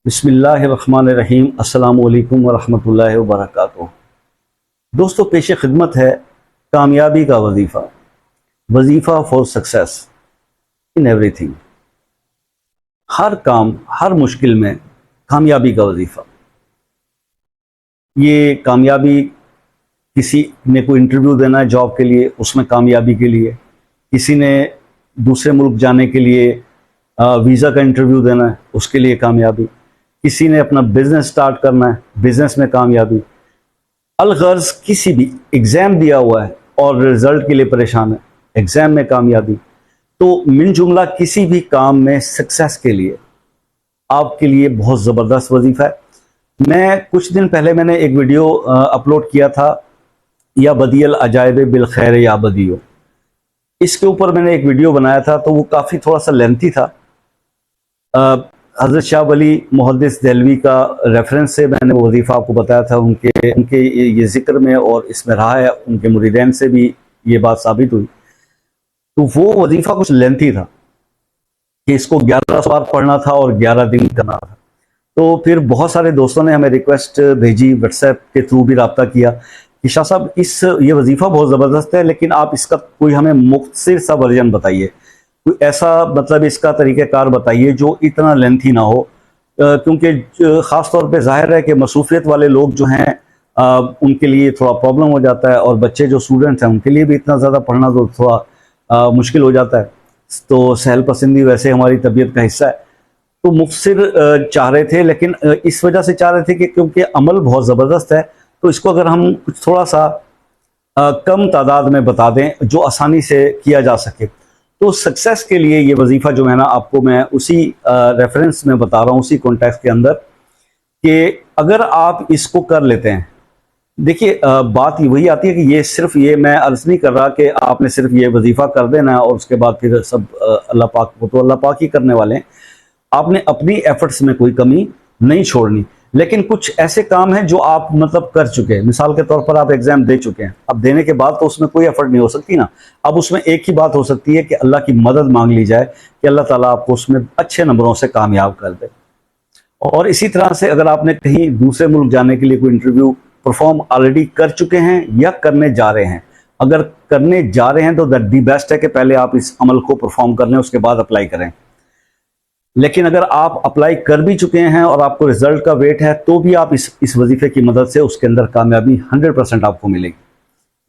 बिस्मिल्लाहिर्रहमानिर्रहीम। अस्सलामु अलैकुम वरहमतुल्लाहि वबरकातुहू। दोस्तों, पेश खिदमत है कामयाबी का वजीफ़ा, वजीफ़ा फॉर सक्सेस इन एवरीथिंग। हर काम, हर मुश्किल में कामयाबी का वजीफ़ा। ये कामयाबी, किसी ने कोई इंटरव्यू देना है जॉब के लिए, उसमें कामयाबी के लिए। किसी ने दूसरे मुल्क जाने के लिए वीज़ा का इंटरव्यू देना है, उसके लिए कामयाबी। किसी ने अपना बिजनेस स्टार्ट करना है, बिजनेस में कामयाबी। अलगर्ज किसी भी एग्ज़ाम दिया हुआ है और रिजल्ट के लिए परेशान है, एग्ज़ाम में कामयाबी। तो मिन जुमला किसी भी काम में सक्सेस के लिए आपके लिए बहुत ज़बरदस्त वजीफ़ा है। मैं कुछ दिन पहले मैंने एक वीडियो अपलोड किया था, या बदियल अजायब बिल खैर या बदियो। इसके ऊपर मैंने एक वीडियो बनाया था, तो वो काफ़ी थोड़ा सा लेंथी था। हज़रत शाह वली मुहद्दिस देहलवी का रेफरेंस से मैंने वो वजीफ़ा आपको बताया था। उनके ये ज़िक्र में और इसमें रहा है, उनके मुरीदैन से भी ये बात साबित हुई। तो वो वजीफ़ा कुछ लेंथी था कि इसको 11 बार पढ़ना था और 11 दिन करना था। तो फिर बहुत सारे दोस्तों ने हमें रिक्वेस्ट भेजी, व्हाट्सएप के थ्रू भी रब्ता किया कि शाह साहब, ये वजीफ़ा बहुत ज़बरदस्त है, लेकिन आप इसका कोई हमें मुख्तसर सा वर्जन बताइए, कोई ऐसा मतलब इसका तरीक़ाकार बताइए जो इतना लेंथी ना हो। क्योंकि ख़ास तौर पे ज़ाहिर है कि मसरूफ़ियत वाले लोग जो हैं, उनके लिए थोड़ा प्रॉब्लम हो जाता है, और बच्चे जो स्टूडेंट्स हैं उनके लिए भी इतना ज़्यादा पढ़ना तो थोड़ा मुश्किल हो जाता है। तो सहल पसंदी वैसे हमारी तबीयत का हिस्सा है। तो मुख्तसर चाह रहे थे, लेकिन इस वजह से चाह रहे थे कि क्योंकि अमल बहुत ज़बरदस्त है, तो इसको अगर हम कुछ थोड़ा सा कम तादाद में बता दें जो आसानी से किया जा सके। तो सक्सेस के लिए ये वजीफ़ा जो है ना, आपको मैं उसी रेफरेंस में बता रहा हूँ, उसी कॉन्टेक्स्ट के अंदर, कि अगर आप इसको कर लेते हैं। देखिए, बात वही आती है कि ये सिर्फ, ये मैं अर्ज़ नहीं कर रहा कि आपने सिर्फ ये वजीफ़ा कर देना है और उसके बाद फिर सब अल्लाह पाक, वो तो अल्लाह पाक ही करने वाले हैं। आपने अपनी एफर्ट्स में कोई कमी नहीं छोड़नी, लेकिन कुछ ऐसे काम हैं जो आप मतलब कर चुके हैं। मिसाल के तौर पर आप एग्जाम दे चुके हैं, अब देने के बाद तो उसमें कोई एफर्ट नहीं हो सकती ना। अब उसमें एक ही बात हो सकती है कि अल्लाह की मदद मांग ली जाए कि अल्लाह ताला आपको उसमें अच्छे नंबरों से कामयाब कर दे। और इसी तरह से अगर आपने कहीं दूसरे मुल्क जाने के लिए कोई इंटरव्यू परफॉर्म ऑलरेडी कर चुके हैं या करने जा रहे हैं, अगर करने जा रहे हैं तो दैट दी बेस्ट है कि पहले आप इस अमल को परफॉर्म कर लें, उसके बाद अप्लाई करें। लेकिन अगर आप अप्लाई कर भी चुके हैं और आपको रिजल्ट का वेट है, तो भी आप इस वजीफे की मदद से उसके अंदर कामयाबी 100% आपको मिलेगी।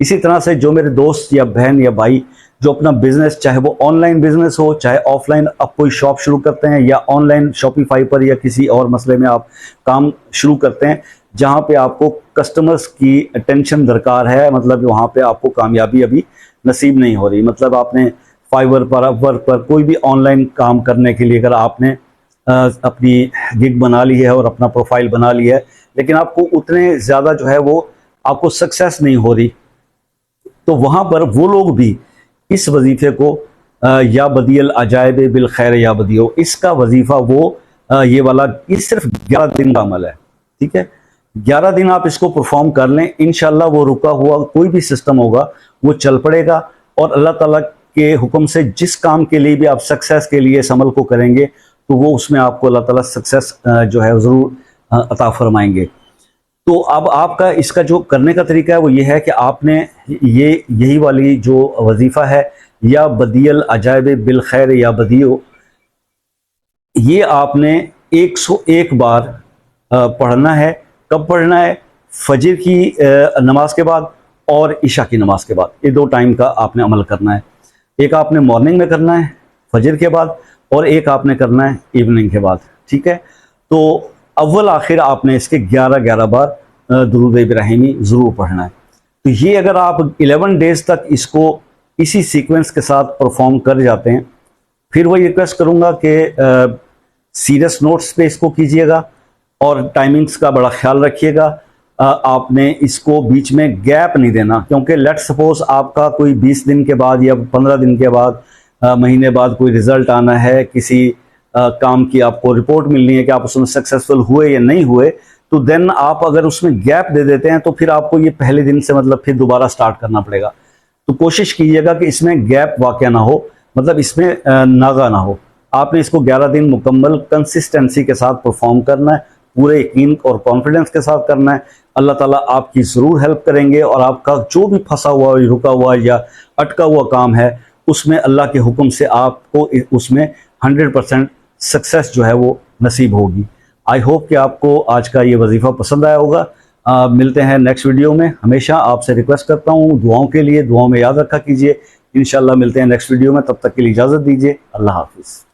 इसी तरह से जो मेरे दोस्त या बहन या भाई जो अपना बिजनेस, चाहे वो ऑनलाइन बिजनेस हो चाहे ऑफलाइन, आप कोई शॉप शुरू करते हैं या ऑनलाइन शॉपिफाई पर या किसी और मसले में आप काम शुरू करते हैं जहां पे आपको कस्टमर्स की अटेंशन दरकार है, मतलब वहां पे आपको कामयाबी अभी नसीब नहीं हो रही। मतलब आपने फाइवर पर, अपवर्क पर कोई भी ऑनलाइन काम करने के लिए अगर आपने अपनी गिग बना ली है और अपना प्रोफाइल बना लिया है, लेकिन आपको उतने ज़्यादा जो है वो आपको सक्सेस नहीं हो रही, तो वहाँ पर वो लोग भी इस वजीफ़े को या बदियल अजायब बिल खैर या बदियो, इसका वजीफ़ा वो ये वाला, ये सिर्फ 11 दिन का अमल है। ठीक है, 11 दिन आप इसको परफॉर्म कर लें, इंशाल्लाह वो रुका हुआ कोई भी सिस्टम होगा वो चल पड़ेगा, और अल्लाह ताला के हुक्म से जिस काम के लिए भी आप सक्सेस के लिए इस अमल को करेंगे, तो वो उसमें आपको अल्लाह ताला सक्सेस जो है ज़रूर अता फरमाएंगे। तो अब आपका इसका जो करने का तरीका है वो ये है कि आपने यही वाली जो वजीफ़ा है, या बदियल अजायब बिल खैर या बदियो, ये आपने 101 बार पढ़ना है। कब पढ़ना है? फजर की नमाज के बाद और इशा की नमाज के बाद, ये 2 टाइम का आपने अमल करना है। एक आपने मॉर्निंग में करना है फजर के बाद, और एक आपने करना है इवनिंग के बाद। ठीक है, तो अव्वल आखिर आपने इसके 11-11 बार दुरूद इब्राहिमी ज़रूर पढ़ना है। तो ये अगर आप 11 डेज तक इसको इसी सीक्वेंस के साथ परफॉर्म कर जाते हैं, फिर वही रिक्वेस्ट करूँगा कि सीरियस नोट्स पे इसको कीजिएगा और टाइमिंग्स का बड़ा ख्याल रखिएगा। आपने इसको बीच में गैप नहीं देना, क्योंकि लेट सपोज आपका कोई 20 दिन के बाद या 15 दिन के बाद, महीने बाद कोई रिजल्ट आना है, किसी काम की आपको रिपोर्ट मिलनी है कि आप उसमें सक्सेसफुल हुए या नहीं हुए, तो देन आप अगर उसमें गैप दे देते हैं तो फिर आपको ये पहले दिन से मतलब फिर दोबारा स्टार्ट करना पड़ेगा। तो कोशिश कीजिएगा कि इसमें गैप वाक़या ना हो, मतलब इसमें नागा ना हो। आपने इसको 11 दिन मुकम्मल कंसिस्टेंसी के साथ परफॉर्म करना है, पूरे यकीन और कॉन्फिडेंस के साथ करना है। अल्लाह ताला आपकी ज़रूर हेल्प करेंगे और आपका जो भी फंसा हुआ, रुका हुआ या अटका हुआ काम है, उसमें अल्लाह के हुक्म से आपको उसमें 100% सक्सेस जो है वो नसीब होगी। आई होप कि आपको आज का ये वजीफ़ा पसंद आया होगा। मिलते हैं नेक्स्ट वीडियो में। हमेशा आपसे रिक्वेस्ट करता हूँ दुआओं के लिए, दुआओं में याद रखा कीजिए। इंशाल्लाह मिलते हैं नेक्स्ट वीडियो में, तब तक के लिए इजाज़त दीजिए। अल्लाह हाफिज़।